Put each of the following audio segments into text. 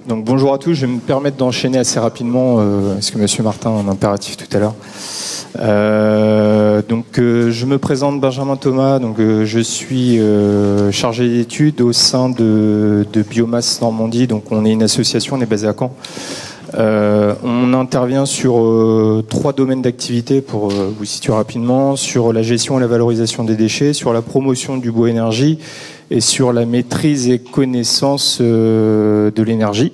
Donc bonjour à tous, je vais me permettre d'enchaîner assez rapidement, parce que Monsieur Martin a un impératif tout à l'heure. Je me présente Benjamin Thomas, donc je suis chargé d'études au sein de Biomasse Normandie, donc on est une association, on est basé à Caen. On intervient sur 3 domaines d'activité pour vous situer rapidement, sur la gestion et la valorisation des déchets, sur la promotion du bois-énergie et sur la maîtrise et connaissance de l'énergie.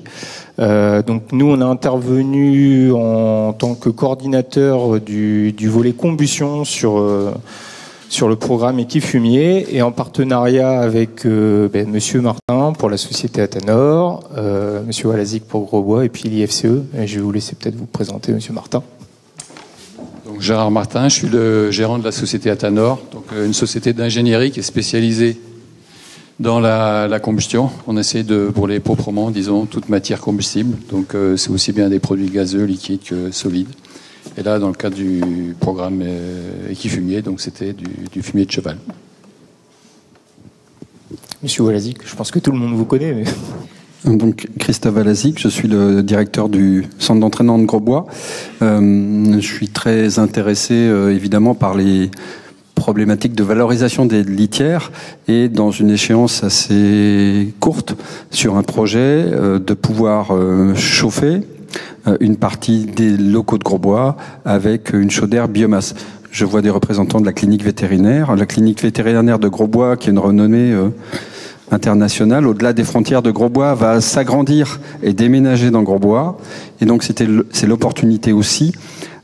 Donc nous, on a intervenu en tant que coordinateur du volet combustion sur le programme Équipe Fumier et en partenariat avec Monsieur Martin pour la société Atanor, Monsieur Walazik pour Grosbois et puis l'IFCE. Et je vais vous laisser peut-être vous présenter Monsieur Martin. Donc Gérard Martin, je suis le gérant de la société Atanor, donc une société d'ingénierie qui est spécialisée dans la combustion. On essaie de brûler proprement, disons, toute matière combustible. Donc c'est aussi bien des produits gazeux, liquides que solides. Et là, dans le cadre du programme Équifumier, donc c'était du fumier de cheval. Monsieur Walazik, je pense que tout le monde vous connaît. Mais... Donc Christophe Walazik, je suis le directeur du centre d'entraînement de Grosbois. Je suis très intéressé évidemment par les problématiques de valorisation des litières et dans une échéance assez courte sur un projet de pouvoir chauffer une partie des locaux de Grosbois avec une chaudière biomasse. Je vois des représentants de la clinique vétérinaire. La clinique vétérinaire de Grosbois, qui est une renommée internationale, au-delà des frontières de Grosbois, va s'agrandir et déménager dans Grosbois. Et donc c'est l'opportunité aussi,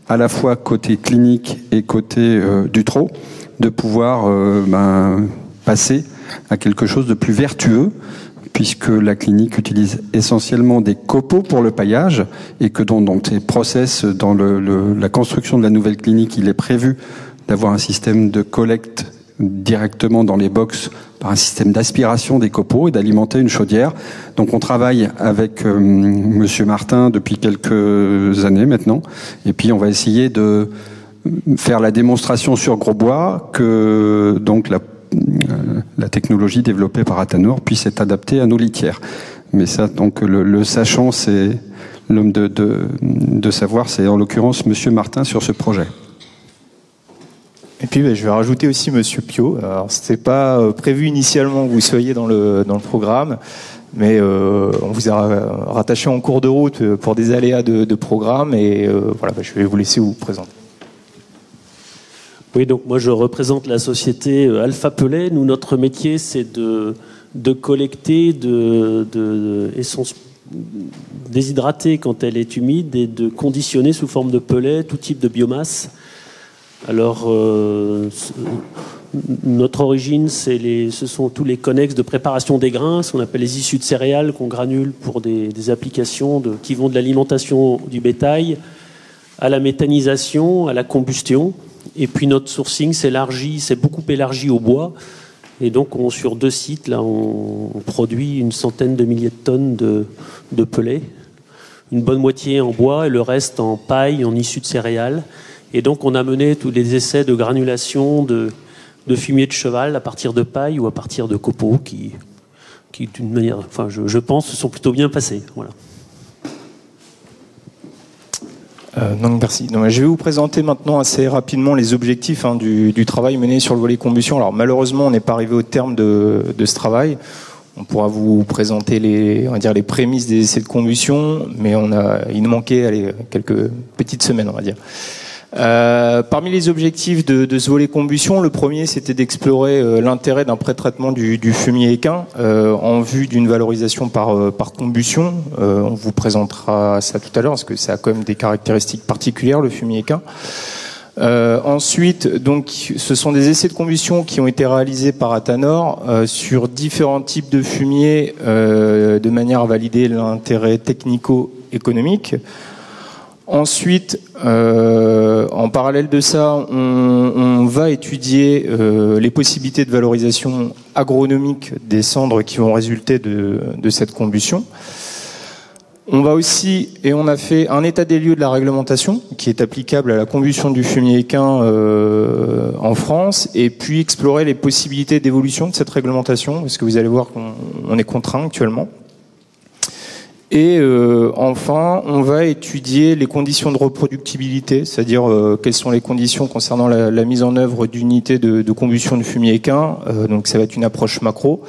à la fois côté clinique et côté Dutro, de pouvoir passer à quelque chose de plus vertueux, puisque la clinique utilise essentiellement des copeaux pour le paillage et que dans ces process, dans la construction de la nouvelle clinique, il est prévu d'avoir un système de collecte directement dans les box par un système d'aspiration des copeaux et d'alimenter une chaudière. Donc on travaille avec Monsieur Martin depuis quelques années maintenant, et puis on va essayer de faire la démonstration sur Grosbois que donc la technologie développée par Atanor puisse être adaptée à nos litières. Mais ça, donc le sachant, c'est l'homme de savoir, c'est en l'occurrence Monsieur Martin sur ce projet. Et puis je vais rajouter aussi Monsieur Pio. Alors c'était pas prévu initialement que vous soyez dans le programme, mais on vous a rattaché en cours de route pour des aléas de programme et voilà, je vais vous laisser vous présenter. Oui, donc moi je représente la société Alpha Pellet. Nous, notre métier, c'est de collecter de essence déshydratée quand elle est humide et de conditionner sous forme de pellet tout type de biomasse. Alors, notre origine, ce sont tous les connexes de préparation des grains, ce qu'on appelle les issues de céréales qu'on granule pour des applications qui vont de l'alimentation du bétail à la méthanisation, à la combustion. Et puis notre sourcing s'est beaucoup élargi au bois. Et donc sur 2 sites, là, on produit une centaine de milliers de tonnes de pellets. Une bonne moitié en bois et le reste en paille, en issus de céréales. Et donc on a mené tous les essais de granulation de fumier de cheval à partir de paille ou à partir de copeaux qui d'une manière, enfin je pense, se sont plutôt bien passés. Voilà. Donc merci. Donc, je vais vous présenter maintenant assez rapidement les objectifs du travail mené sur le volet combustion. Alors malheureusement, on n'est pas arrivé au terme de ce travail. On pourra vous présenter les prémices des essais de combustion, mais il nous manquait quelques petites semaines, on va dire. Parmi les objectifs de ce volet combustion, le premier c'était d'explorer l'intérêt d'un pré-traitement du fumier équin en vue d'une valorisation par combustion. On vous présentera ça tout à l'heure parce que ça a quand même des caractéristiques particulières, le fumier équin. Ensuite, donc, ce sont des essais de combustion qui ont été réalisés par Atanor sur différents types de fumier de manière à valider l'intérêt technico-économique. Ensuite, en parallèle de ça, on va étudier les possibilités de valorisation agronomique des cendres qui vont résulter de cette combustion. On va aussi, et on a fait un état des lieux de la réglementation qui est applicable à la combustion du fumier équin en France, et puis explorer les possibilités d'évolution de cette réglementation, parce que vous allez voir qu'on est contraint actuellement. Et enfin, on va étudier les conditions de reproductibilité, c'est-à-dire quelles sont les conditions concernant la mise en œuvre d'unités de combustion de fumier équin. Donc ça va être une approche macro.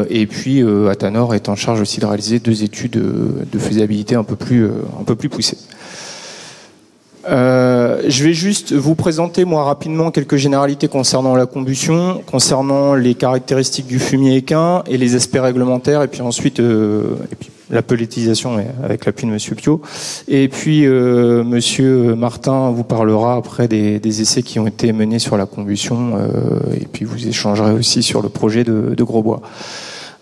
Et puis Atanor est en charge aussi de réaliser 2 études de faisabilité un peu plus poussées. Je vais juste vous présenter moi rapidement quelques généralités concernant la combustion, concernant les caractéristiques du fumier équin et les aspects réglementaires, et puis ensuite la pelletisation avec l'appui de Monsieur Pio. Et puis Monsieur Martin vous parlera après des essais qui ont été menés sur la combustion, et puis vous échangerez aussi sur le projet de Grosbois.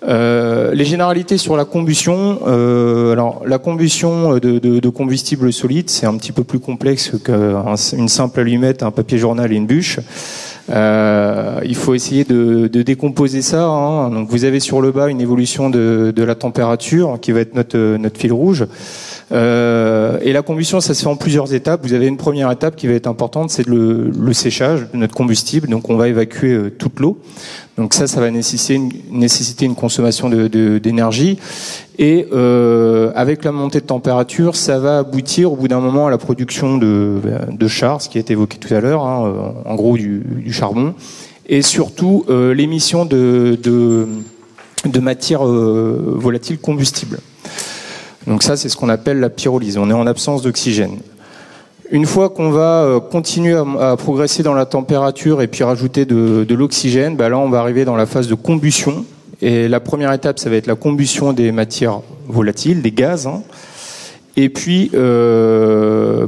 Les généralités sur la combustion. Alors, la combustion de combustible solide, c'est un petit peu plus complexe qu'une simple allumette, un papier journal et une bûche. Il faut essayer de décomposer ça. Hein. Donc, vous avez sur le bas une évolution de la température qui va être notre fil rouge. Et la combustion, ça se fait en plusieurs étapes. Vous avez une première étape qui va être importante, c'est le séchage de notre combustible. Donc, on va évacuer toute l'eau. Donc ça va nécessiter une consommation d'énergie. Et avec la montée de température, ça va aboutir au bout d'un moment à la production de char, ce qui a été évoqué tout à l'heure, hein, en gros du charbon, et surtout l'émission de matières volatiles combustibles. Donc ça, c'est ce qu'on appelle la pyrolyse. On est en absence d'oxygène. Une fois qu'on va continuer à progresser dans la température et puis rajouter de l'oxygène, là on va arriver dans la phase de combustion. Et la première étape, ça va être la combustion des matières volatiles, des gaz. Hein. Et puis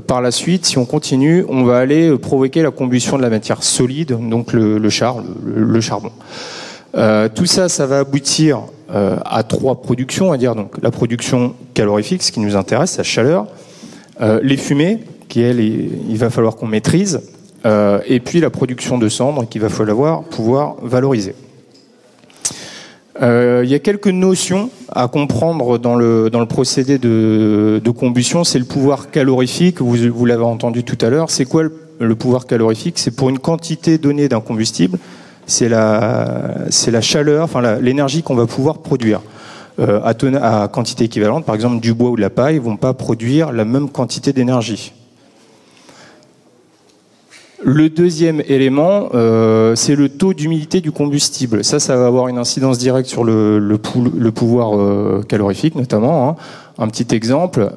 par la suite, si on continue, on va aller provoquer la combustion de la matière solide, donc le charbon. Tout ça, ça va aboutir à 3 productions, à dire donc la production calorifique, ce qui nous intéresse, la chaleur, les fumées, qui il va falloir qu'on maîtrise, et puis la production de cendres qu'il va falloir pouvoir valoriser. Il y a quelques notions à comprendre dans le procédé de combustion. C'est le pouvoir calorifique, vous l'avez entendu tout à l'heure. C'est quoi le pouvoir calorifique? C'est pour une quantité donnée d'un combustible, c'est la chaleur, enfin l'énergie qu'on va pouvoir produire. À quantité équivalente, par exemple du bois ou de la paille, vont pas produire la même quantité d'énergie. Le deuxième élément, c'est le taux d'humidité du combustible. Ça va avoir une incidence directe sur le pouvoir calorifique, notamment. Hein. Un petit exemple,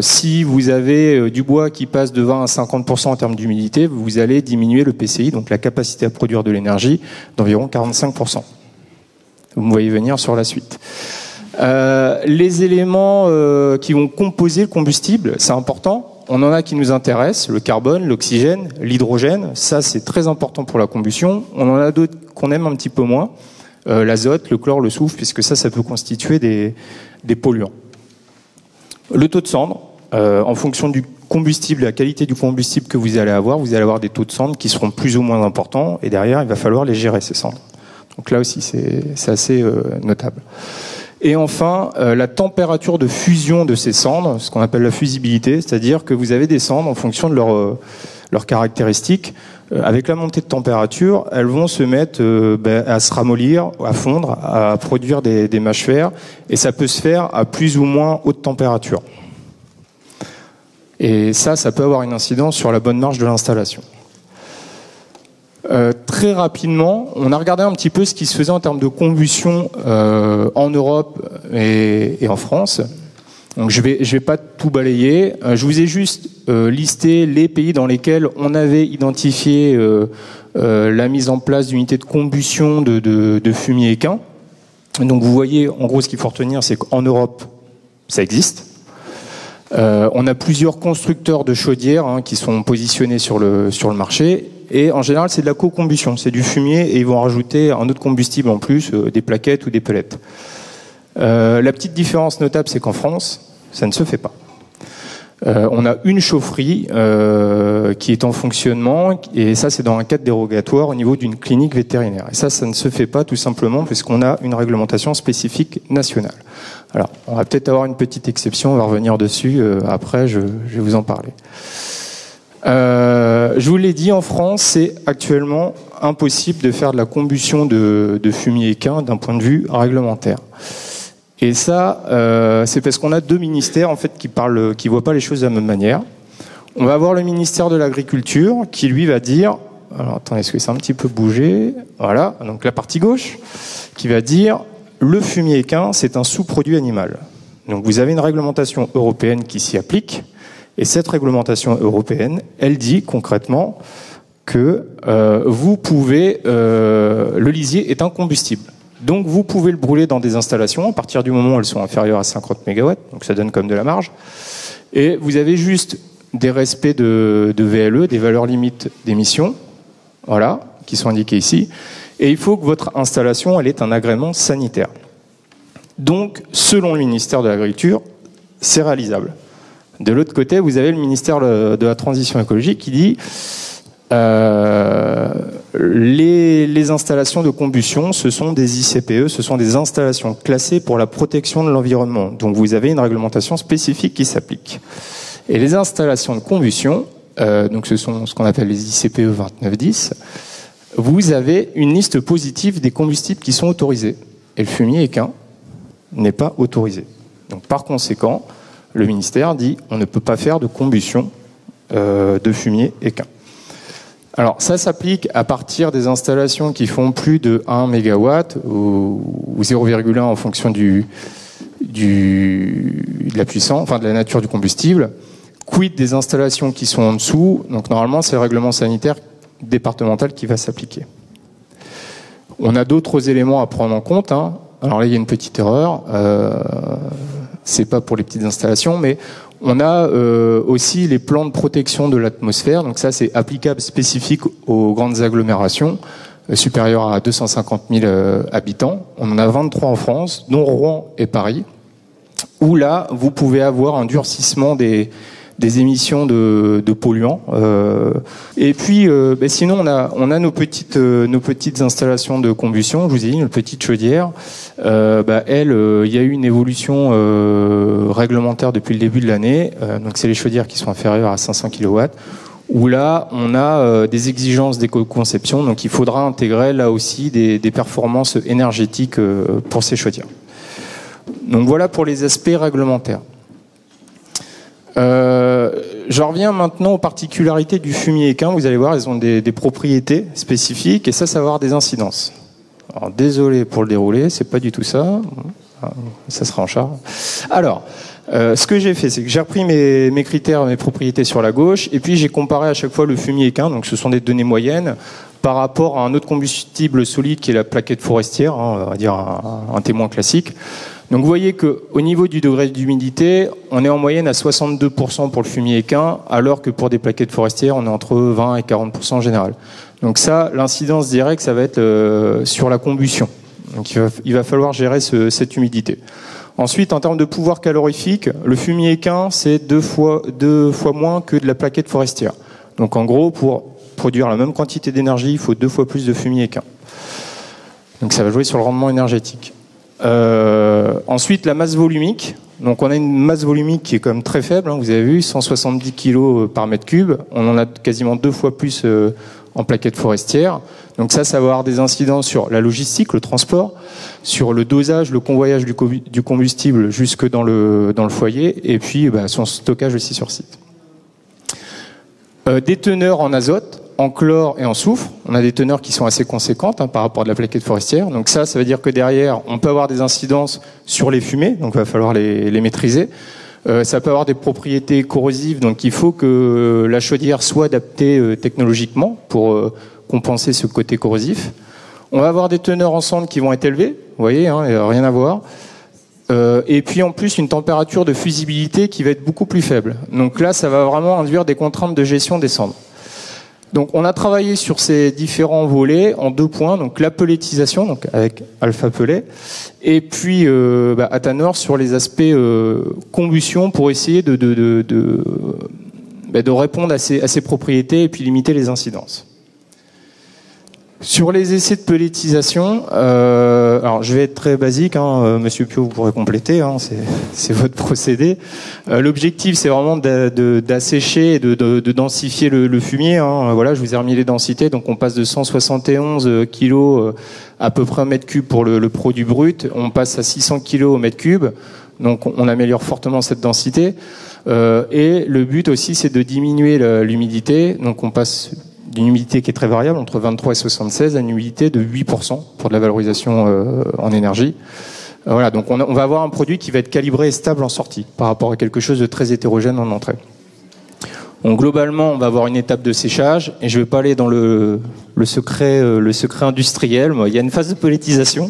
si vous avez du bois qui passe de 20 à 50% en termes d'humidité, vous allez diminuer le PCI, donc la capacité à produire de l'énergie, d'environ 45%. Vous me voyez venir sur la suite. Les éléments qui vont composer le combustible, c'est important. On en a qui nous intéressent, le carbone, l'oxygène, l'hydrogène. Ça, c'est très important pour la combustion. On en a d'autres qu'on aime un petit peu moins. L'azote, le chlore, le soufre, puisque ça peut constituer des polluants. Le taux de cendre, en fonction du combustible, la qualité du combustible que vous allez avoir des taux de cendre qui seront plus ou moins importants. Et derrière, il va falloir les gérer, ces cendres. Donc là aussi, c'est assez notable. Et enfin, la température de fusion de ces cendres, ce qu'on appelle la fusibilité, c'est-à-dire que vous avez des cendres en fonction de leurs caractéristiques. Avec la montée de température, elles vont se mettre à se ramollir, à fondre, à produire des mâches fer, et ça peut se faire à plus ou moins haute température. Et ça peut avoir une incidence sur la bonne marche de l'installation. Très rapidement, on a regardé un petit peu ce qui se faisait en termes de combustion en Europe et en France. Donc je vais pas tout balayer. Je vous ai juste listé les pays dans lesquels on avait identifié la mise en place d'unités de combustion de fumier équin. Donc vous voyez, en gros, ce qu'il faut retenir, c'est qu'en Europe, ça existe. On a plusieurs constructeurs de chaudières qui sont positionnés sur le marché. Et en général, c'est de la co-combustion, c'est du fumier et ils vont rajouter un autre combustible en plus, des plaquettes ou des pellets. La petite différence notable, c'est qu'en France, ça ne se fait pas. On a une chaufferie qui est en fonctionnement et ça, c'est dans un cadre dérogatoire au niveau d'une clinique vétérinaire. Et ça ne se fait pas tout simplement parce qu'on a une réglementation spécifique nationale. Alors, on va peut-être avoir une petite exception, on va revenir dessus. Après, je vais vous en parler. Je vous l'ai dit, en France, c'est actuellement impossible de faire de la combustion de fumier équin d'un point de vue réglementaire. Et ça, c'est parce qu'on a deux ministères en fait qui voient pas les choses de la même manière. On va avoir le ministère de l'Agriculture qui lui va dire, alors attendez, est-ce que c'est un petit peu bougé? Voilà, donc la partie gauche, qui va dire le fumier équin, c'est un sous-produit animal. Donc vous avez une réglementation européenne qui s'y applique, et cette réglementation européenne, elle dit concrètement que vous pouvez, le lisier est un combustible. Donc vous pouvez le brûler dans des installations à partir du moment où elles sont inférieures à 50 MW, donc ça donne comme de la marge. Et vous avez juste des respects de VLE, des valeurs limites d'émission, voilà, qui sont indiquées ici. Et il faut que votre installation, elle ait un agrément sanitaire. Donc, selon le ministère de l'Agriculture, c'est réalisable. De l'autre côté, vous avez le ministère de la Transition écologique qui dit les installations de combustion, ce sont des ICPE, ce sont des installations classées pour la protection de l'environnement. Donc vous avez une réglementation spécifique qui s'applique. Et les installations de combustion, donc ce sont ce qu'on appelle les ICPE 2910, vous avez une liste positive des combustibles qui sont autorisés. Et le fumier équin n'est pas autorisé. Donc par conséquent, le ministère dit on ne peut pas faire de combustion de fumier équin. Alors ça s'applique à partir des installations qui font plus de 1 MW ou 0,1 en fonction de la puissance, enfin de la nature du combustible. Quid des installations qui sont en dessous? Donc normalement c'est le règlement sanitaire départemental qui va s'appliquer. On a d'autres éléments à prendre en compte, hein. Alors là il y a une petite erreur, c'est pas pour les petites installations, mais on a aussi les plans de protection de l'atmosphère, donc ça c'est applicable spécifique aux grandes agglomérations supérieures à 250 000 habitants. On en a 23 en France, dont Rouen et Paris, où là vous pouvez avoir un durcissement des émissions de polluants. Et puis, sinon, on a nos petites installations de combustion. Je vous ai dit, nos petites chaudières. Il y a eu une évolution réglementaire depuis le début de l'année. Donc, c'est les chaudières qui sont inférieures à 500 kW. Où là, on a des exigences d'éco-conception. Donc, il faudra intégrer là aussi des performances énergétiques pour ces chaudières. Donc, voilà pour les aspects réglementaires. J'en reviens maintenant aux particularités du fumier équin. Vous allez voir, elles ont des propriétés spécifiques et ça va avoir des incidences. Alors, désolé pour le dérouler, c'est pas du tout ça. Ça sera en charge. Alors, ce que j'ai fait, c'est que j'ai repris mes critères, mes propriétés sur la gauche et puis j'ai comparé à chaque fois le fumier équin, donc ce sont des données moyennes, par rapport à un autre combustible solide qui est la plaquette forestière, hein, on va dire un témoin classique. Donc vous voyez qu'au niveau du degré d'humidité, on est en moyenne à 62% pour le fumier équin, alors que pour des plaquettes forestières, on est entre 20 et 40% en général. Donc ça, l'incidence directe, ça va être sur la combustion. Donc il va falloir gérer cette humidité. Ensuite, en termes de pouvoir calorifique, le fumier équin, c'est deux fois moins que de la plaquette forestière. Donc en gros, pour produire la même quantité d'énergie, il faut 2 fois plus de fumier équin. Donc ça va jouer sur le rendement énergétique. Ensuite, la masse volumique. Donc, on a une masse volumique qui est quand même très faible. Hein, vous avez vu, 170 kg par mètre cube. On en a quasiment 2 fois plus en plaquettes forestières. Donc ça va avoir des incidences sur la logistique, le transport, sur le dosage, le convoyage du combustible jusque dans le foyer, et puis son stockage aussi sur site. Des teneurs en azote, en chlore et en soufre. On a des teneurs qui sont assez conséquentes par rapport à de la plaquette forestière. Donc ça veut dire que derrière, on peut avoir des incidences sur les fumées, donc il va falloir les maîtriser. Ça peut avoir des propriétés corrosives, donc il faut que la chaudière soit adaptée technologiquement pour compenser ce côté corrosif. On va avoir des teneurs en cendres qui vont être élevées, vous voyez, hein, rien à voir. Et puis en plus une température de fusibilité qui va être beaucoup plus faible. Donc là, ça va vraiment induire des contraintes de gestion des cendres. Donc on a travaillé sur ces différents volets en 2 points, donc la pelletisation, donc avec Alpha Pellet, et puis Athanor sur les aspects combustion pour essayer de répondre à ces propriétés et puis limiter les incidences. Sur les essais de pelletisation, alors je vais être très basique, hein, Monsieur Piot, vous pourrez compléter, hein, c'est votre procédé. L'objectif, c'est vraiment d'assécher et de densifier le fumier. Hein. Voilà, je vous ai remis les densités, donc on passe de 171 kg à peu près au mètre cube pour le produit brut, on passe à 600 kg au mètre cube, donc on améliore fortement cette densité. Et le but aussi, c'est de diminuer l'humidité, donc on passe d'une humidité qui est très variable, entre 23 et 76, à une humidité de 8% pour de la valorisation en énergie. Voilà, donc on va avoir un produit qui va être calibré et stable en sortie, par rapport à quelque chose de très hétérogène en entrée. Donc globalement, on va avoir une étape de séchage, et je ne vais pas aller dans le secret industriel. Il y a une phase de pelletisation.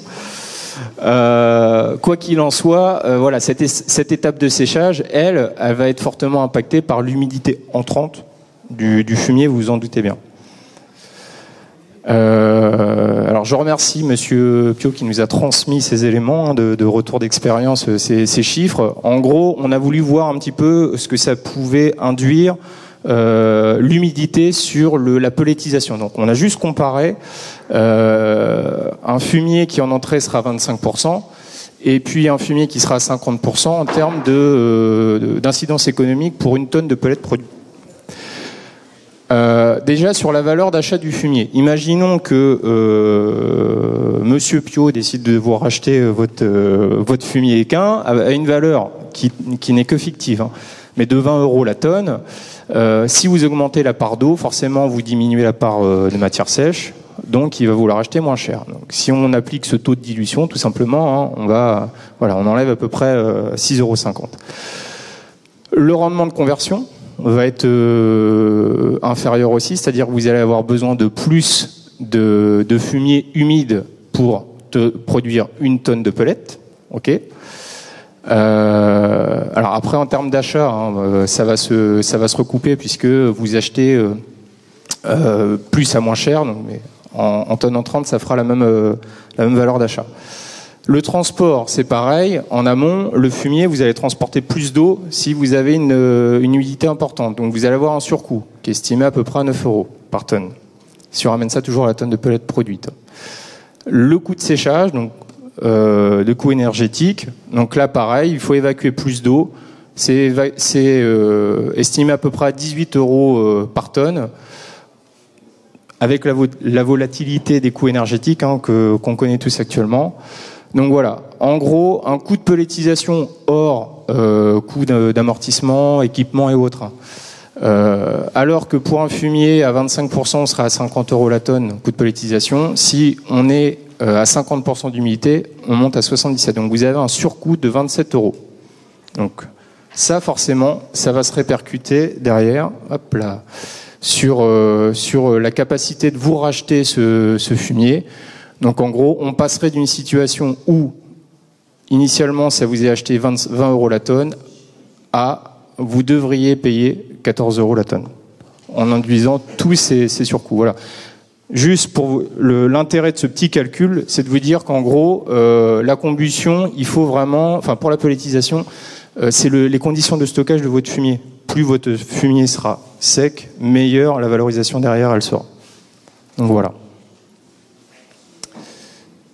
Quoi qu'il en soit, voilà, cette étape de séchage, elle va être fortement impactée par l'humidité entrante du fumier, vous vous en doutez bien. Alors je remercie Monsieur Piot qui nous a transmis ces éléments de retour d'expérience, ces chiffres. En gros, on a voulu voir un petit peu ce que ça pouvait induire l'humidité sur la pelletisation. Donc on a juste comparé un fumier qui en entrée sera 25%, et puis un fumier qui sera à 50% en termes d'incidence économique pour une tonne de pellets produits. Déjà sur la valeur d'achat du fumier, imaginons que Monsieur Piot décide de vous racheter votre fumier équin à une valeur qui n'est que fictive, hein, mais de 20 € la tonne. Si vous augmentez la part d'eau, forcément vous diminuez la part de matière sèche, donc il va vous la racheter moins cher. Donc, si on applique ce taux de dilution, tout simplement, hein, on enlève à peu près 6,50 €. Le rendement de conversion va être inférieur aussi, c'est-à-dire que vous allez avoir besoin de plus de fumier humide pour produire une tonne de pellets. Ok. Alors après, en termes d'achat, hein, ça va se recouper puisque vous achetez plus à moins cher, donc, mais en tonne en 30, ça fera la même valeur d'achat. Le transport, c'est pareil. En amont, le fumier, vous allez transporter plus d'eau si vous avez une humidité importante. Donc vous allez avoir un surcoût qui est estimé à peu près à 9 € par tonne. Si on ramène ça toujours à la tonne de pellets produite. Le coût de séchage, donc de coût énergétique. Donc là, pareil, il faut évacuer plus d'eau. C'est estimé à peu près à 18 € par tonne. Avec la volatilité des coûts énergétiques hein, qu'on connaît tous actuellement. Donc voilà, en gros, un coût de pelletisation hors coût d'amortissement, équipement et autres. Alors que pour un fumier à 25%, on sera à 50 € la tonne, coût de pelletisation. Si on est à 50% d'humidité, on monte à 77. Donc vous avez un surcoût de 27 €. Donc ça, forcément, ça va se répercuter derrière, hop là, sur la capacité de vous racheter ce fumier. Donc en gros, on passerait d'une situation où, initialement, ça vous est acheté 20 € la tonne, à vous devriez payer 14 € la tonne, en induisant tous ces surcoûts. Voilà. Juste pour l'intérêt de ce petit calcul, c'est de vous dire qu'en gros, la combustion, il faut vraiment, enfin pour la pelletisation, c'est les conditions de stockage de votre fumier. Plus votre fumier sera sec, meilleure la valorisation derrière elle sera. Donc voilà.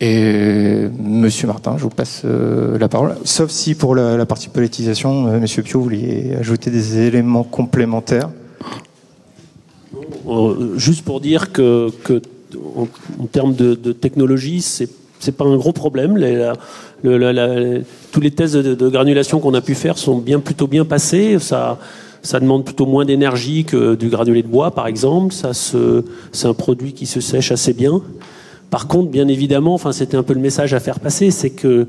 Et Monsieur Martin, je vous passe la parole. Sauf si pour la partie pelletisation, Monsieur Piot, vous vouliez ajouter des éléments complémentaires. Juste pour dire que en termes de technologie, c'est pas un gros problème. Tous les tests de granulation qu'on a pu faire sont plutôt bien passés. Ça demande plutôt moins d'énergie que du granulé de bois, par exemple. C'est un produit qui se sèche assez bien. Par contre, bien évidemment, c'était un peu le message à faire passer, c'est que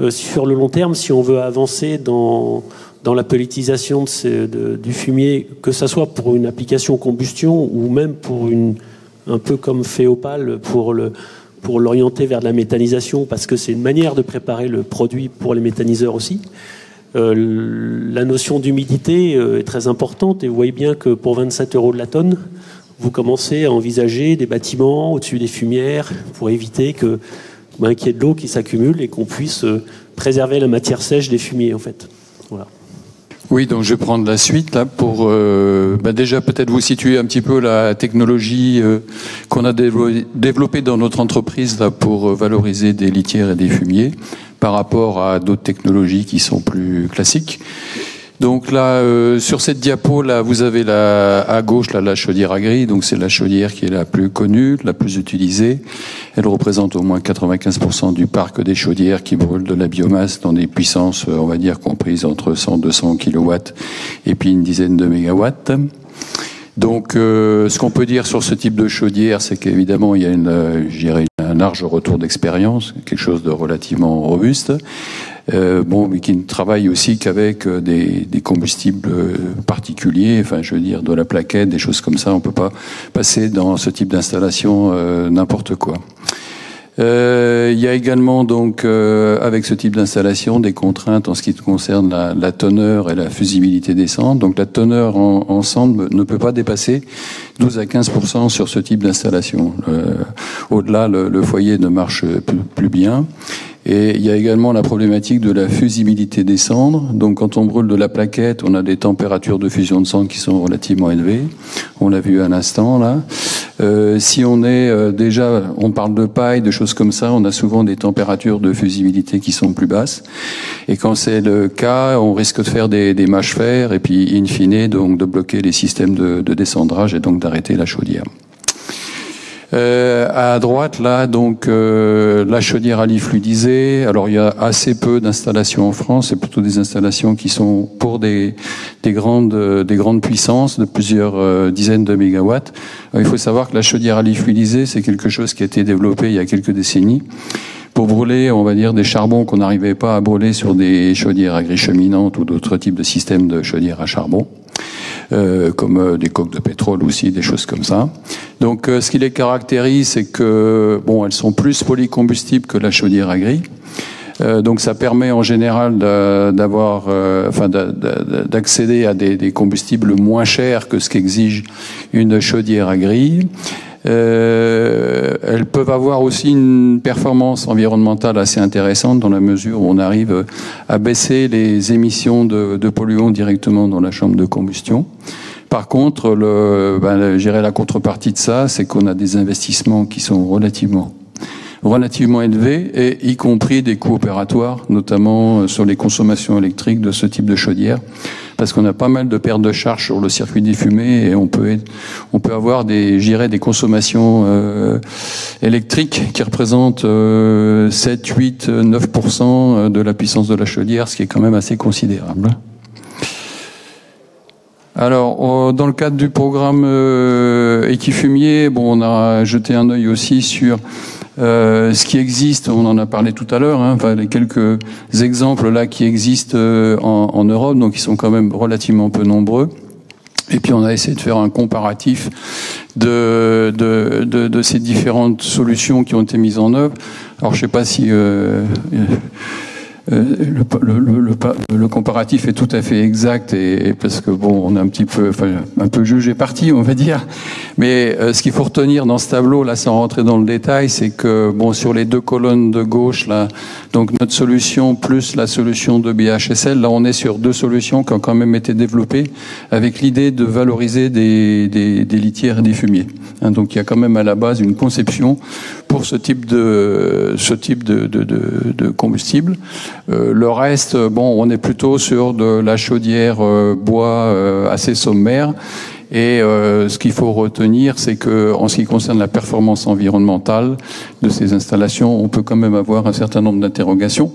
sur le long terme, si on veut avancer dans la pelletisation du fumier, que ça soit pour une application combustion ou même pour un peu comme fait Opal pour l'orienter vers de la méthanisation, parce que c'est une manière de préparer le produit pour les méthaniseurs aussi. La notion d'humidité est très importante et vous voyez bien que pour 27 € de la tonne, vous commencez à envisager des bâtiments au-dessus des fumières pour éviter qu'il y ait de l'eau qui s'accumule et qu'on puisse préserver la matière sèche des fumiers, en fait. Voilà. Oui, donc je vais prendre la suite là pour déjà peut-être vous situer un petit peu la technologie qu'on a développée dans notre entreprise là pour valoriser des litières et des fumiers par rapport à d'autres technologies qui sont plus classiques. Donc là, sur cette diapo, là, vous avez à gauche là, la chaudière à grille. Donc c'est la chaudière qui est la plus connue, la plus utilisée. Elle représente au moins 95% du parc des chaudières qui brûlent de la biomasse dans des puissances, on va dire, comprises entre 100-200 kilowatts et puis une dizaine de mégawatts. Donc, ce qu'on peut dire sur ce type de chaudière, c'est qu'évidemment, il y a un large retour d'expérience, quelque chose de relativement robuste. Mais qui ne travaille aussi qu'avec des combustibles particuliers, enfin, je veux dire, de la plaquette, des choses comme ça. On peut pas passer dans ce type d'installation n'importe quoi. Il y a également donc avec ce type d'installation des contraintes en ce qui concerne la teneur et la fusibilité des cendres. Donc la teneur en cendres ne peut pas dépasser 12 à 15% sur ce type d'installation. Au-delà, le foyer ne marche plus bien. Et il y a également la problématique de la fusibilité des cendres. Donc quand on brûle de la plaquette, on a des températures de fusion de cendres qui sont relativement élevées. On l'a vu à l'instant là. Si on est déjà, on parle de paille, de choses comme ça, on a souvent des températures de fusibilité qui sont plus basses. Et quand c'est le cas, on risque de faire des mâches fer et puis in fine donc de bloquer les systèmes de descendrage et donc d'arrêter la chaudière. À droite, là, donc la chaudière à lit fluidisé. Alors, il y a assez peu d'installations en France. C'est plutôt des installations qui sont pour des grandes puissances de plusieurs dizaines de mégawatts. Alors, il faut savoir que la chaudière à lit fluidisé, c'est quelque chose qui a été développé il y a quelques décennies pour brûler, on va dire, des charbons qu'on n'arrivait pas à brûler sur des chaudières à grille cheminante ou d'autres types de systèmes de chaudières à charbon. Comme des coques de pétrole aussi, des choses comme ça. Donc, ce qui les caractérise, c'est que, elles sont plus polycombustibles que la chaudière à grille. Donc, ça permet en général d'accéder à des combustibles moins chers que ce qu'exige une chaudière à grille. Elles peuvent avoir aussi une performance environnementale assez intéressante dans la mesure où on arrive à baisser les émissions de polluants directement dans la chambre de combustion. Par contre, je dirais la contrepartie de ça, c'est qu'on a des investissements qui sont relativement élevés, et y compris des coûts opératoires, notamment sur les consommations électriques de ce type de chaudière, parce qu'on a pas mal de pertes de charge sur le circuit des fumées, et on peut avoir des consommations électriques qui représentent 7, 8, 9% de la puissance de la chaudière, ce qui est quand même assez considérable. Alors, dans le cadre du programme Equifumier, on a jeté un œil aussi sur ce qui existe. On en a parlé tout à l'heure, les quelques exemples là qui existent en Europe, donc ils sont quand même relativement peu nombreux. Et puis on a essayé de faire un comparatif de ces différentes solutions qui ont été mises en œuvre. Alors je sais pas si le comparatif est tout à fait exact, et parce que on est un peu jugé parti, on va dire. Mais ce qu'il faut retenir dans ce tableau là, sans rentrer dans le détail, c'est que sur les deux colonnes de gauche là, donc notre solution plus la solution de BHSL, là on est sur deux solutions qui ont quand même été développées avec l'idée de valoriser des litières et des fumiers. Donc il y a quand même à la base une conception pour ce type de combustible. Le reste, on est plutôt sur de la chaudière bois assez sommaire. Et ce qu'il faut retenir, c'est que en ce qui concerne la performance environnementale de ces installations, on peut quand même avoir un certain nombre d'interrogations.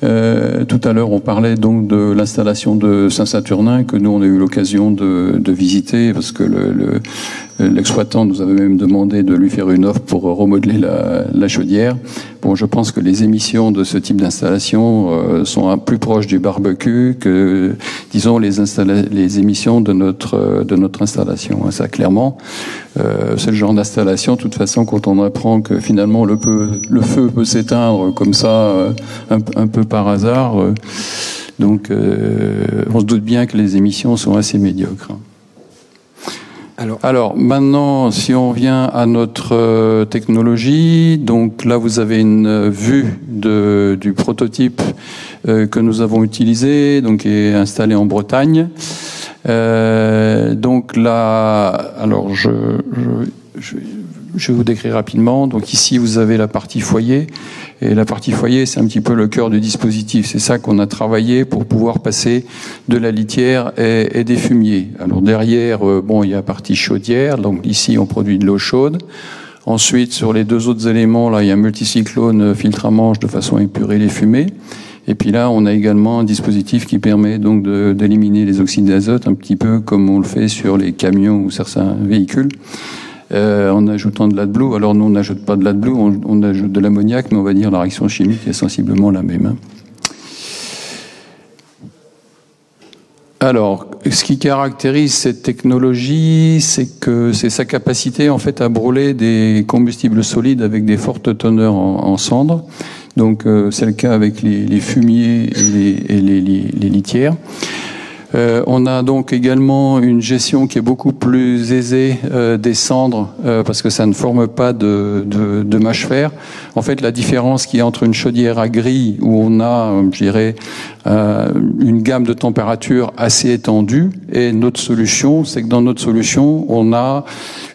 Tout à l'heure, on parlait donc de l'installation de Saint-Saturnin que nous on a eu l'occasion de visiter, parce que l'exploitant nous avait même demandé de lui faire une offre pour remodeler la chaudière. Je pense que les émissions de ce type d'installation sont plus proches du barbecue que, disons, les émissions de notre installation. Ça, clairement, c'est le genre d'installation. De toute façon, quand on apprend que finalement le feu peut s'éteindre comme ça, un peu par hasard, donc on se doute bien que les émissions sont assez médiocres. Alors maintenant, si on vient à notre technologie, donc là vous avez une vue du prototype que nous avons utilisé, donc qui est installé en Bretagne. Donc là, alors je vais vous décrire rapidement. Donc ici, vous avez la partie foyer. Et la partie foyer, c'est un petit peu le cœur du dispositif. C'est ça qu'on a travaillé pour pouvoir passer de la litière et des fumiers. Alors derrière, bon, il y a la partie chaudière. Donc ici, on produit de l'eau chaude. Ensuite, sur les deux autres éléments, là, il y a un multicyclone filtre à manche de façon à épurer les fumées. Et puis là, on a également un dispositif qui permet donc d'éliminer les oxydes d'azote, un petit peu comme on le fait sur les camions ou certains véhicules. En ajoutant de l'AdBlue. Alors nous, on n'ajoute pas de l'AdBlue, on ajoute de l'ammoniac, mais on va dire la réaction chimique est sensiblement la même. Alors, ce qui caractérise cette technologie, c'est que c'est sa capacité en fait à brûler des combustibles solides avec des fortes teneurs en cendres. Donc c'est le cas avec les fumiers et les litières. On a donc également une gestion qui est beaucoup plus aisée des cendres parce que ça ne forme pas de mâche-fer. En fait, la différence qu'il y a entre une chaudière à grille où on a, je dirais, une gamme de température assez étendue et notre solution, c'est que dans notre solution, on a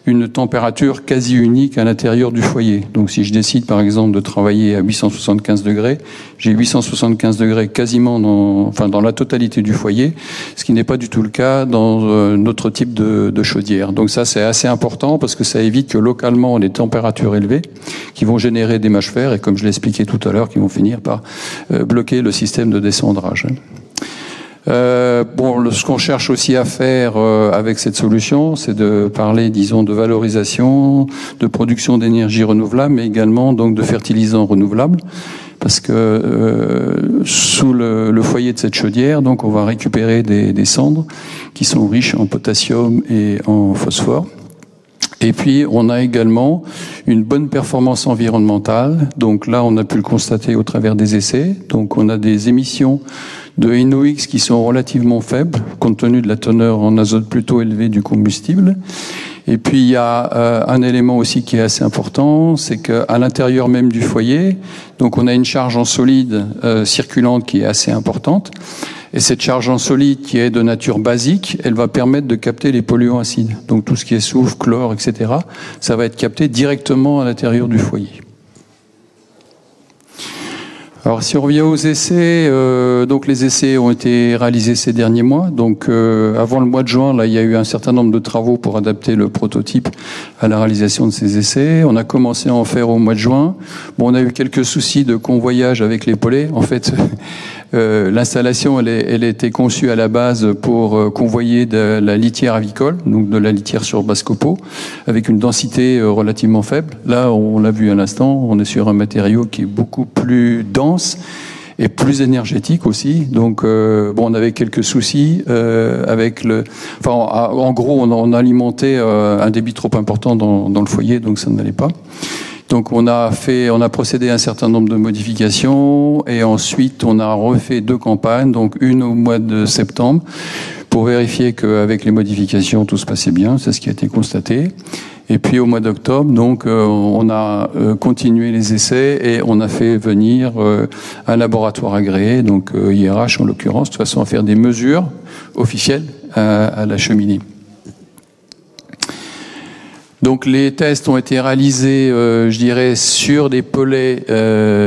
une température quasi unique à l'intérieur du foyer. Donc si je décide par exemple de travailler à 875 degrés, j'ai 875 degrés quasiment dans la totalité du foyer, ce qui n'est pas du tout le cas dans notre type de chaudière. Donc ça c'est assez important parce que ça évite que localement les températures élevées qui vont générer des mâches-fer et comme je l'ai expliqué tout à l'heure, qui vont finir par bloquer le système de descendrage. Ce qu'on cherche aussi à faire avec cette solution, c'est de parler, disons, de valorisation, de production d'énergie renouvelable, mais également donc de fertilisants renouvelables, parce que sous le foyer de cette chaudière, donc on va récupérer des cendres qui sont riches en potassium et en phosphore. Et puis, on a également une bonne performance environnementale. Donc là, on a pu le constater au travers des essais. Donc, on a des émissions de NOx qui sont relativement faibles, compte tenu de la teneur en azote plutôt élevée du combustible. Et puis, il y a un élément aussi qui est assez important, c'est qu'à l'intérieur même du foyer, donc on a une charge en solide circulante qui est assez importante. Et cette charge en solide qui est de nature basique, elle va permettre de capter les polluants acides. Donc tout ce qui est soufre, chlore, etc., ça va être capté directement à l'intérieur du foyer. Alors si on revient aux essais, donc les essais ont été réalisés ces derniers mois. Donc avant le mois de juin, là, il y a eu un certain nombre de travaux pour adapter le prototype à la réalisation de ces essais. On a commencé à en faire au mois de juin. Bon, on a eu quelques soucis de convoyage avec les pollets. En fait, l'installation, elle a été conçue à la base pour convoyer de la litière avicole, donc de la litière sur basse copeaux, avec une densité relativement faible. Là, on l'a vu à l'instant, on est sur un matériau qui est beaucoup plus dense et plus énergétique aussi. Donc, on avait quelques soucis avec en gros, on alimentait un débit trop important dans le foyer, donc ça n'allait pas. Donc on a procédé à un certain nombre de modifications et ensuite on a refait 2 campagnes, donc une au mois de septembre pour vérifier qu'avec les modifications tout se passait bien, c'est ce qui a été constaté. Et puis au mois d'octobre, donc on a continué les essais et on a fait venir un laboratoire agréé, donc IRH en l'occurrence, de façon à faire des mesures officielles à la cheminée. Donc les tests ont été réalisés, je dirais, sur des pollets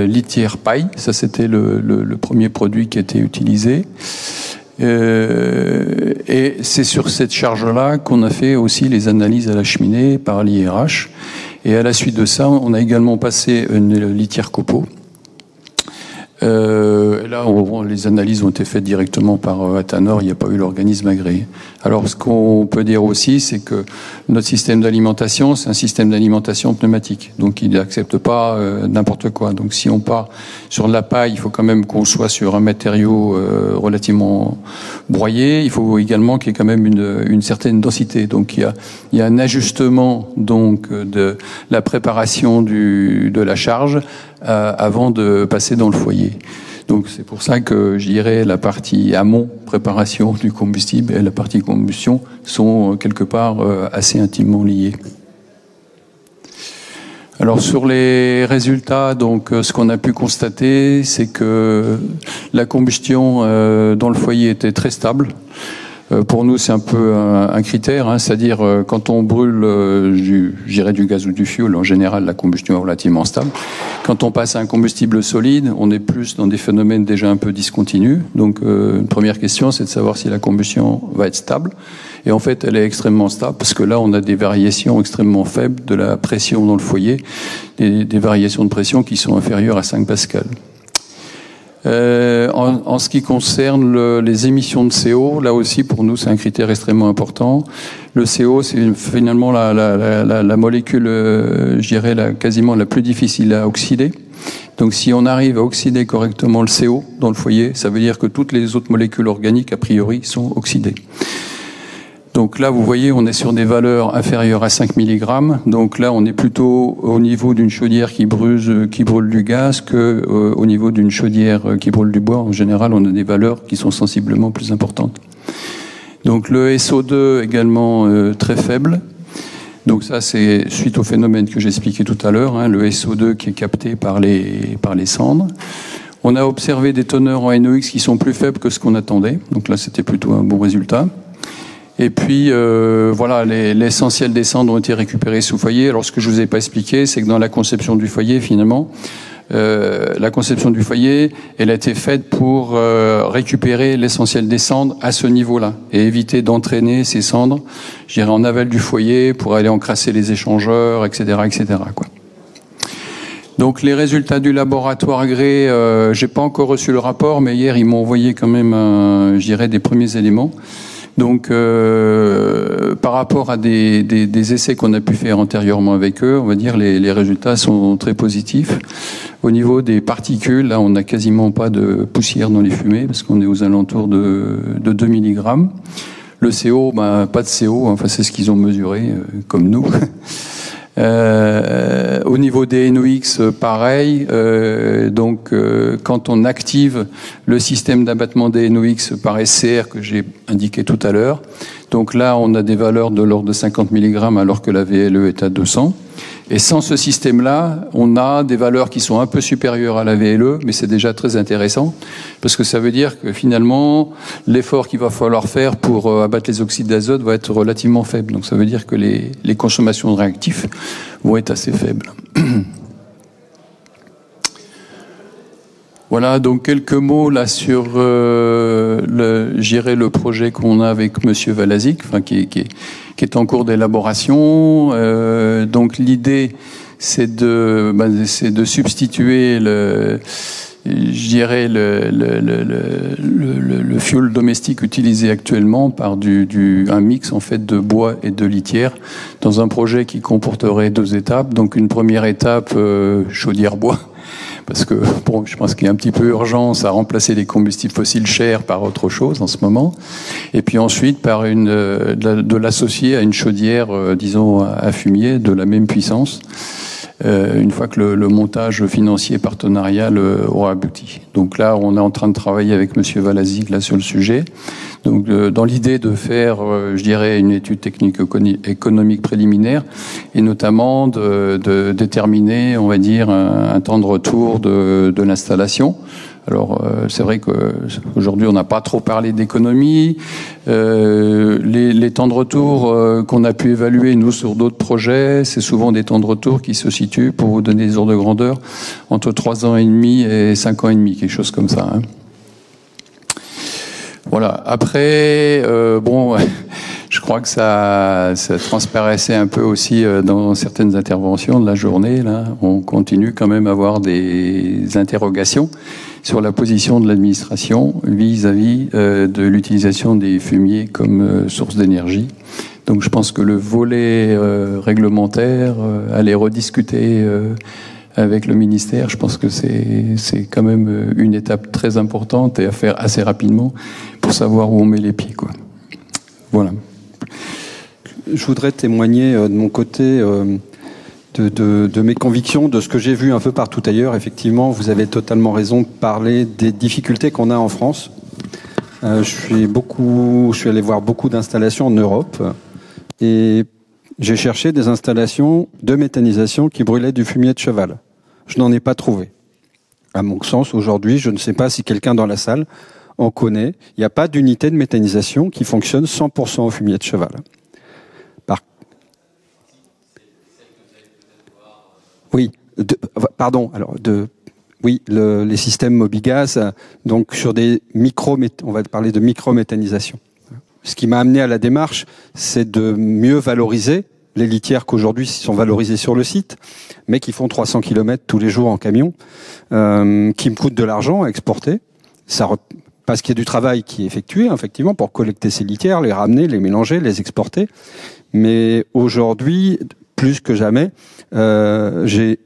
litière paille. Ça, c'était le premier produit qui a été utilisé. Et c'est sur cette charge-là qu'on a fait aussi les analyses à la cheminée par l'IRH. Et à la suite de ça, on a également passé une litière copeaux. Là, les analyses ont été faites directement par Atanor, il n'y a pas eu l'organisme agréé. Alors, ce qu'on peut dire aussi, c'est que notre système d'alimentation, c'est un système d'alimentation pneumatique. Donc, il n'accepte pas n'importe quoi. Donc, si on part sur de la paille, il faut quand même qu'on soit sur un matériau relativement broyé. Il faut également qu'il y ait quand même une certaine densité. Donc, il y a un ajustement donc de la préparation de la charge avant de passer dans le foyer. Donc c'est pour ça que je dirais la partie amont, préparation du combustible, et la partie combustion sont quelque part assez intimement liées. Alors sur les résultats, donc ce qu'on a pu constater, c'est que la combustion dans le foyer était très stable. Pour nous, c'est un peu un critère, hein, c'est-à-dire quand on brûle du gaz ou du fioul, en général, la combustion est relativement stable. Quand on passe à un combustible solide, on est plus dans des phénomènes déjà un peu discontinus. Donc, une première question, c'est de savoir si la combustion va être stable. Et en fait, elle est extrêmement stable parce que là, on a des variations extrêmement faibles de la pression dans le foyer, des variations de pression qui sont inférieures à 5 pascal. En ce qui concerne les émissions de CO, là aussi pour nous c'est un critère extrêmement important. Le CO c'est finalement la molécule, je dirais quasiment la plus difficile à oxyder. Donc si on arrive à oxyder correctement le CO dans le foyer, ça veut dire que toutes les autres molécules organiques a priori sont oxydées. Donc là, vous voyez, on est sur des valeurs inférieures à 5 mg. Donc là, on est plutôt au niveau d'une chaudière qui brûle du gaz que au niveau d'une chaudière qui brûle du bois. En général, on a des valeurs qui sont sensiblement plus importantes. Donc le SO2 également très faible. Donc ça, c'est suite au phénomène que j'expliquais tout à l'heure, hein, le SO2 qui est capté par les cendres. On a observé des teneurs en NOx qui sont plus faibles que ce qu'on attendait. Donc là, c'était plutôt un bon résultat. Et puis, voilà, l'essentiel des cendres ont été récupérés sous foyer. Alors, ce que je vous ai pas expliqué, c'est que dans la conception du foyer, finalement, la conception du foyer, elle a été faite pour récupérer l'essentiel des cendres à ce niveau-là et éviter d'entraîner ces cendres, je dirais, en aval du foyer pour aller encrasser les échangeurs, etc., etc., quoi. Donc les résultats du laboratoire Grey, j'ai pas encore reçu le rapport, mais hier ils m'ont envoyé quand même, je dirais, des premiers éléments. Donc, par rapport à des essais qu'on a pu faire antérieurement avec eux, on va dire les résultats sont très positifs. Au niveau des particules, là, on n'a quasiment pas de poussière dans les fumées parce qu'on est aux alentours de 2 mg. Le CO, pas de CO, enfin c'est ce qu'ils ont mesuré, comme nous. Au niveau des NOx, pareil. Donc, quand on active le système d'abattement des NOx par SCR que j'ai indiqué tout à l'heure, donc là, on a des valeurs de l'ordre de 50 mg alors que la VLE est à 200. Et sans ce système-là, on a des valeurs qui sont un peu supérieures à la VLE, mais c'est déjà très intéressant, parce que ça veut dire que finalement, l'effort qu'il va falloir faire pour abattre les oxydes d'azote va être relativement faible. Donc ça veut dire que les consommations de réactifs vont être assez faibles. Voilà, donc quelques mots là sur le projet qu'on a avec Monsieur Valazic, enfin qui est en cours d'élaboration. Donc l'idée, c'est de substituer le fioul domestique utilisé actuellement par un mix en fait de bois et de litière dans un projet qui comporterait 2 étapes. Donc une première étape chaudière bois. Parce que bon, je pense qu'il y a un petit peu urgence à remplacer les combustibles fossiles chers par autre chose en ce moment. Et puis ensuite, par de l'associer à une chaudière, disons, à fumier de la même puissance, une fois que le montage financier partenarial aura abouti. Donc là, on est en train de travailler avec Monsieur Valazic là sur le sujet. Donc, dans l'idée de faire, je dirais, une étude technique économique préliminaire, et notamment de déterminer, on va dire, un temps de retour de l'installation. Alors, c'est vrai qu'aujourd'hui, on n'a pas trop parlé d'économie. Les temps de retour qu'on a pu évaluer, nous, sur d'autres projets, c'est souvent des temps de retour qui se situent, pour vous donner des ordres de grandeur, entre 3 ans et demi et 5 ans et demi, quelque chose comme ça, hein. Voilà. Après, bon, je crois que ça transparaissait un peu aussi dans certaines interventions de la journée. Là, on continue quand même à avoir des interrogations sur la position de l'administration vis-à-vis de l'utilisation des fumiers comme source d'énergie. Donc, je pense que le volet réglementaire, aller rediscuter avec le ministère, je pense que c'est quand même une étape très importante et à faire assez rapidement pour savoir où on met les pieds, quoi. Voilà. Je voudrais témoigner de mon côté de mes convictions, de ce que j'ai vu un peu partout ailleurs. Effectivement, vous avez totalement raison de parler des difficultés qu'on a en France. Je suis allé voir beaucoup d'installations en Europe et J'ai cherché des installations de méthanisation qui brûlaient du fumier de cheval. Je n'en ai pas trouvé. À mon sens, aujourd'hui, je ne sais pas si quelqu'un dans la salle en connaît. Il n'y a pas d'unité de méthanisation qui fonctionne 100% au fumier de cheval. Oui, les systèmes Mobigas, donc sur des on va parler de micro-méthanisation. Ce qui m'a amené à la démarche, c'est de mieux valoriser les litières qu'aujourd'hui sont valorisées sur le site, mais qui font 300 km tous les jours en camion, qui me coûtent de l'argent à exporter. Parce qu'il y a du travail qui est effectué, effectivement, pour collecter ces litières, les ramener, les mélanger, les exporter. Mais aujourd'hui, plus que jamais, j'ai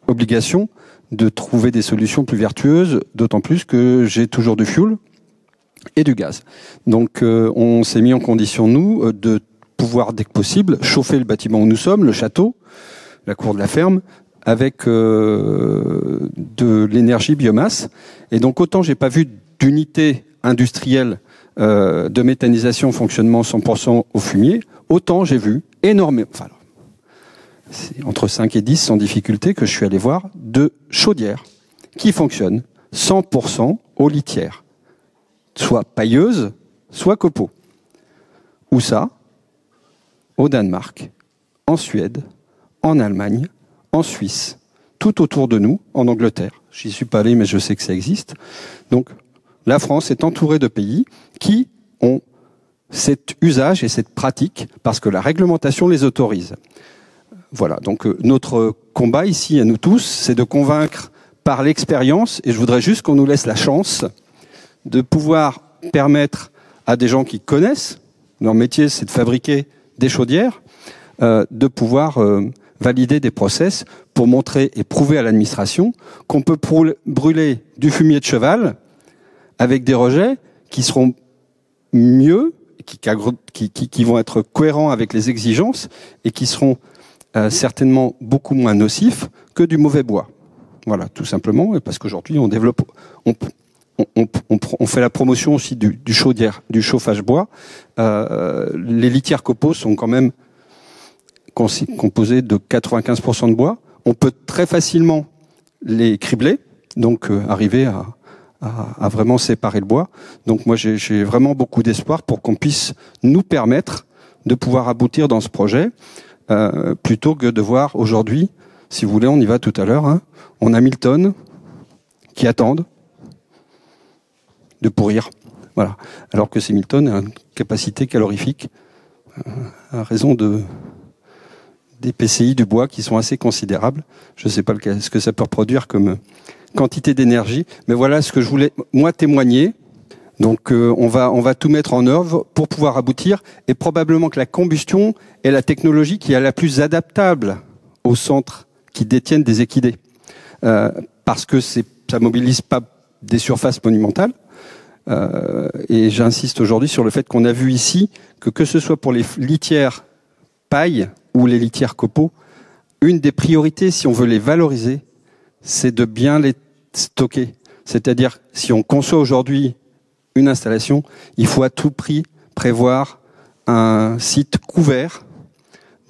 obligation de trouver des solutions plus vertueuses, d'autant plus que j'ai toujours du fioul et du gaz. Donc on s'est mis en condition, nous, de pouvoir, dès que possible, chauffer le bâtiment où nous sommes, le château, la cour de la ferme, avec de l'énergie biomasse. Et donc autant j'ai pas vu d'unité industrielle de méthanisation fonctionnement 100% au fumier, autant j'ai vu énormément, c'est entre 5 et 10 sans difficulté que je suis allé voir de chaudières qui fonctionnent 100% aux litières, soit pailleuse, soit copeaux. Où ça? Au Danemark, en Suède, en Allemagne, en Suisse, tout autour de nous, en Angleterre. J'y suis pas allé, mais je sais que ça existe. Donc, la France est entourée de pays qui ont cet usage et cette pratique parce que la réglementation les autorise. Voilà, donc notre combat ici, à nous tous, c'est de convaincre par l'expérience, et je voudrais juste qu'on nous laisse la chance de pouvoir permettre à des gens qui connaissent, leur métier c'est de fabriquer des chaudières, de pouvoir valider des process pour montrer et prouver à l'administration qu'on peut brûler du fumier de cheval avec des rejets qui seront mieux, qui vont être cohérents avec les exigences et qui seront certainement beaucoup moins nocifs que du mauvais bois. Voilà, tout simplement, parce qu'aujourd'hui on développe, on fait la promotion aussi du chauffage bois. Les litières copeaux sont quand même composées de 95% de bois. On peut très facilement les cribler, donc arriver à vraiment séparer le bois. Donc moi j'ai vraiment beaucoup d'espoir pour qu'on puisse nous permettre de pouvoir aboutir dans ce projet, plutôt que de voir aujourd'hui, si vous voulez, on y va tout à l'heure, hein, on a 1000 tonnes qui attendent de pourrir. Voilà. Alors que ces 1000 tonnes ont une capacité calorifique à raison des PCI du bois qui sont assez considérables. Je ne sais pas ce que ça peut produire comme quantité d'énergie, mais voilà ce que je voulais moi témoigner. Donc on va tout mettre en œuvre pour pouvoir aboutir, et probablement que la combustion est la technologie qui est la plus adaptable aux centres qui détiennent des équidés, parce que ça mobilise pas des surfaces monumentales. Et j'insiste aujourd'hui sur le fait qu'on a vu ici que ce soit pour les litières paille ou les litières copeaux, une des priorités, si on veut les valoriser, c'est de bien les stocker. C'est-à-dire, si on conçoit aujourd'hui une installation, il faut à tout prix prévoir un site couvert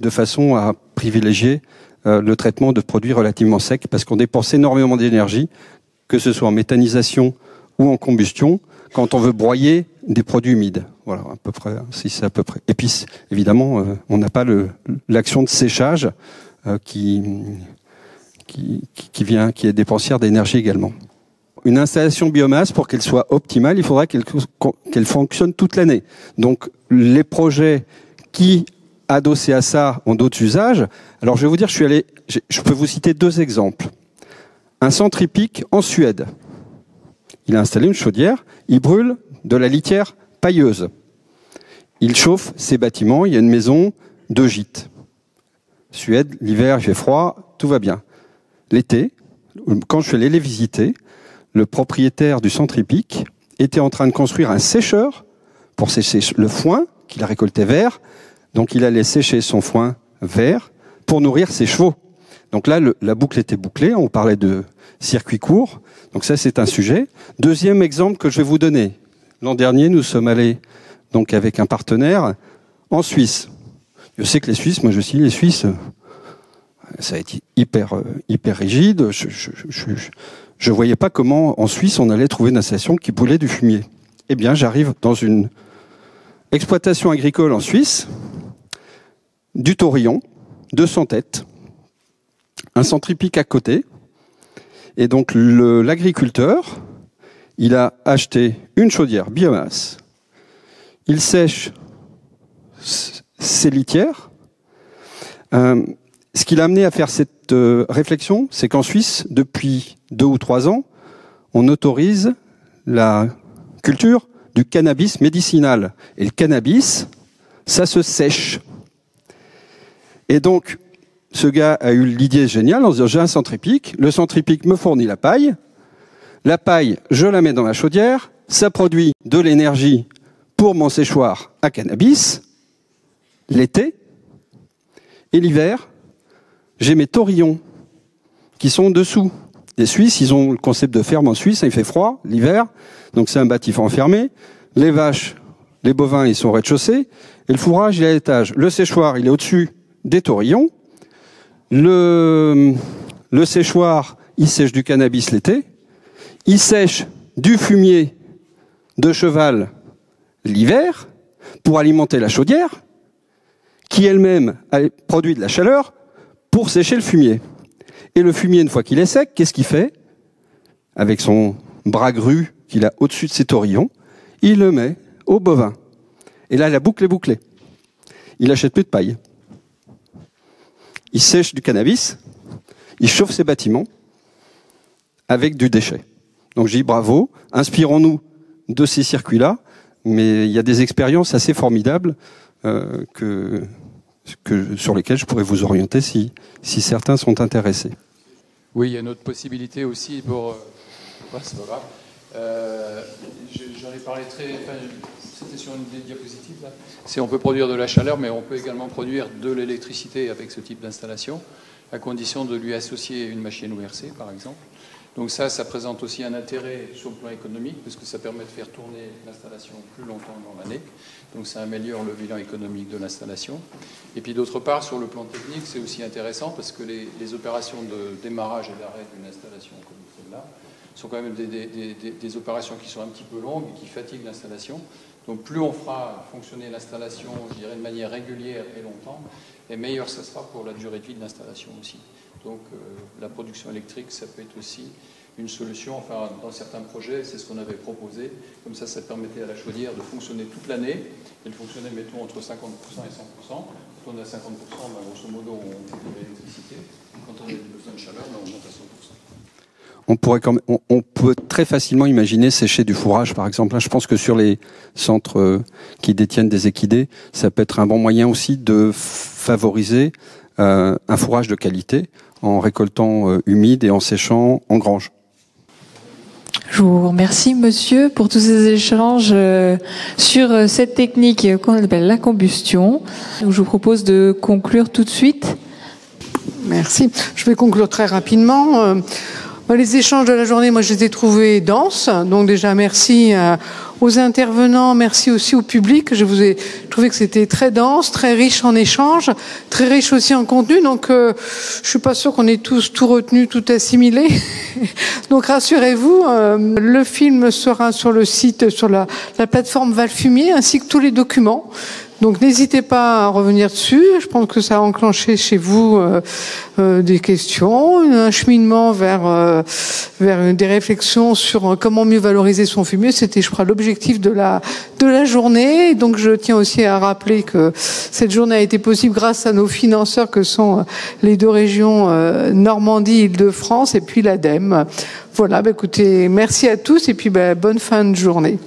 de façon à privilégier le traitement de produits relativement secs, parce qu'on dépense énormément d'énergie, que ce soit en méthanisation ou en combustion, quand on veut broyer des produits humides. Voilà, à peu près, si c'est à peu près. Et puis, évidemment, on n'a pas l'action de séchage qui est dépensière d'énergie également. Une installation biomasse, pour qu'elle soit optimale, il faudra qu'elle fonctionne toute l'année. Donc, les projets qui, adossés à ça, ont d'autres usages. Alors, je vais vous dire, je peux vous citer 2 exemples. Un centre hippique en Suède. Il a installé une chaudière, il brûle de la litière pailleuse. Il chauffe ses bâtiments, il y a une maison, 2 gîtes. Suède, l'hiver, il fait froid, tout va bien. L'été, quand je suis allé les visiter, le propriétaire du centre hippique était en train de construire un sécheur pour sécher le foin qu'il a récolté vert. Donc il allait sécher son foin vert pour nourrir ses chevaux. Donc là, la boucle était bouclée, on parlait de circuit court. Donc ça, c'est un sujet. Deuxième exemple que je vais vous donner. L'an dernier, nous sommes allés donc avec un partenaire en Suisse. Je sais que les Suisses, moi je suis les Suisses, ça a été hyper rigide. Je voyais pas comment en Suisse on allait trouver une installation qui brûlait du fumier. Eh bien, j'arrive dans une exploitation agricole en Suisse, du taurillon, 200 têtes, un centripique à côté, et donc l'agriculteur, il a acheté une chaudière biomasse, il sèche ses litières. Ce qui l'a amené à faire cette réflexion, c'est qu'en Suisse, depuis 2 ou 3 ans, on autorise la culture du cannabis médicinal. Et le cannabis, ça se sèche. Et donc, ce gars a eu l'idée géniale en se disant, j'ai un centripique, le centripique me fournit la paille, je la mets dans la chaudière, ça produit de l'énergie pour mon séchoir à cannabis, l'été, et l'hiver, j'ai mes taurillons qui sont dessous. Les Suisses, ils ont le concept de ferme en Suisse, il fait froid l'hiver, donc c'est un bâtiment fermé. Les vaches, les bovins, ils sont au rez-de-chaussée, et le fourrage, il est à l'étage. Le séchoir, il est au-dessus des taurillons. Le séchoir, il sèche du cannabis l'été. Il sèche du fumier de cheval l'hiver pour alimenter la chaudière, qui elle-même produit de la chaleur pour sécher le fumier. Et le fumier, une fois qu'il est sec, qu'est-ce qu'il fait? Avec son bras gru qu'il a au-dessus de ses taurillons, il le met au bovin. Et là, la boucle est bouclée. Il n'achète plus de paille. Il sèche du cannabis, il chauffe ses bâtiments avec du déchet. Donc je dis bravo, inspirons-nous de ces circuits-là, mais il y a des expériences assez formidables sur lesquelles je pourrais vous orienter si certains sont intéressés. Oui, il y a une autre possibilité aussi pour... c'est pas grave. J'en ai parlé c'était sur une des diapositives là. On peut produire de la chaleur, mais on peut également produire de l'électricité avec ce type d'installation, à condition de lui associer une machine ORC, par exemple. Donc ça présente aussi un intérêt sur le plan économique, parce que ça permet de faire tourner l'installation plus longtemps dans l'année. Donc ça améliore le bilan économique de l'installation. Et puis d'autre part, sur le plan technique, c'est aussi intéressant, parce que les opérations de démarrage et d'arrêt d'une installation comme celle-là sont quand même des opérations qui sont un petit peu longues et qui fatiguent l'installation. Donc plus on fera fonctionner l'installation, je dirais, de manière régulière et longtemps, et meilleur ça sera pour la durée de vie de l'installation aussi. Donc la production électrique, ça peut être aussi une solution. Enfin, dans certains projets, c'est ce qu'on avait proposé. Comme ça permettait à la chaudière de fonctionner toute l'année. Elle fonctionnait, mettons, entre 50% et 100%. Quand on a 50%, grosso modo, on coupe de l'électricité. Quand on a besoin de chaleur, on monte à 100%. On peut très facilement imaginer sécher du fourrage, par exemple. Je pense que sur les centres qui détiennent des équidés, ça peut être un bon moyen aussi de favoriser un fourrage de qualité en récoltant humide et en séchant en grange. Je vous remercie, monsieur, pour tous ces échanges sur cette technique qu'on appelle la combustion. Je vous propose de conclure tout de suite. Merci. Je vais conclure très rapidement. Les échanges de la journée, moi, je les ai trouvés denses. Donc déjà, merci aux intervenants, merci aussi au public. Je vous ai trouvé que c'était très dense, très riche en échanges, très riche aussi en contenu. Donc, je suis pas sûre qu'on ait tous tout retenu, tout assimilé. Donc, rassurez-vous, le film sera sur le site, sur la plateforme Valfumier, ainsi que tous les documents. Donc n'hésitez pas à revenir dessus. Je pense que ça a enclenché chez vous des questions, un cheminement vers des réflexions sur comment mieux valoriser son fumier. C'était, je crois, l'objectif de la journée. Donc je tiens aussi à rappeler que cette journée a été possible grâce à nos financeurs que sont les 2 régions Normandie, Île-de-France et puis l'ADEME. Voilà, écoutez, merci à tous et puis bonne fin de journée.